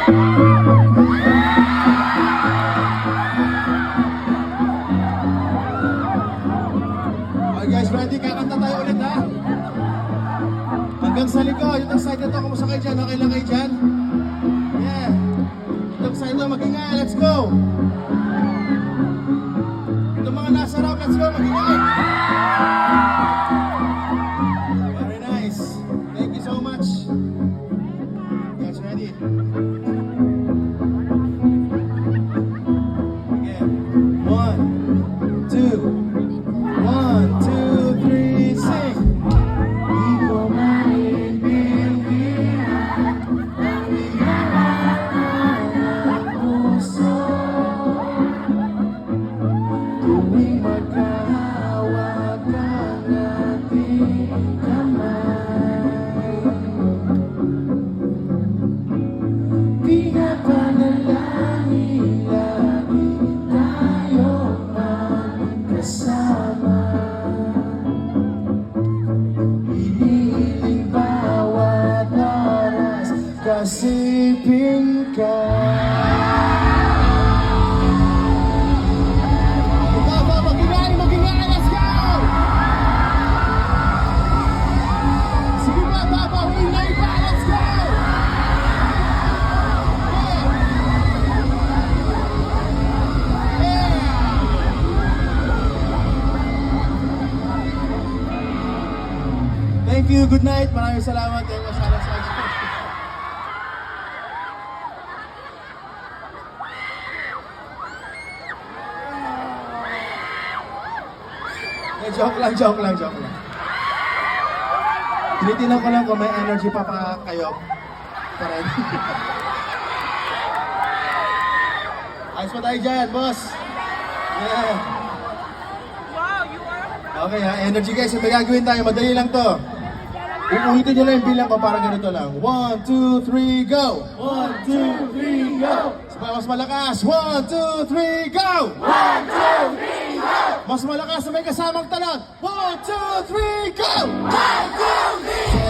Okay guys, ready? Kakanta tayo ulit ha? Hanggang sa likod, itong side na to, kumusta kayo dyan? Okay lang kayo dyan? Yeah. Itong side to, mag-ingay, let's go! Itong mga nasa round, let's go, mag-ingay! Very nice. Thank you so much. Guys, ready? Again. 1, 2. 1, 2, 3, sing! Di ko maintindihan ang nilalaan ng puso tuwing magkahawak ang ating kamay. Pinapanalangin lagi tayo magkasama. Hinihiling bawat oras kasiping ka. Baba, mag-ingay, let's go! Sige ba, Baba, ingay pa, let's go! Thank you, good night. Maraming salamat. Thank you, salamat sa joke lang. Tinitingnan ko lang kung may energy pa kayo. Pa rin. Ayos pa tayo dyan, boss. Yeah. Okay ha, energy guys. May gagawin tayo. Madali lang to. Uulitin nyo lang yung bilang ko para ganito lang. 1, 2, 3, go! 1, 2, 3, go! Mas malakas. 1, 2, 3, go! 1, 2, 3, go! Mas malakas sa may kasamang talon. 1, 2, 3, go! 1, 2, 3,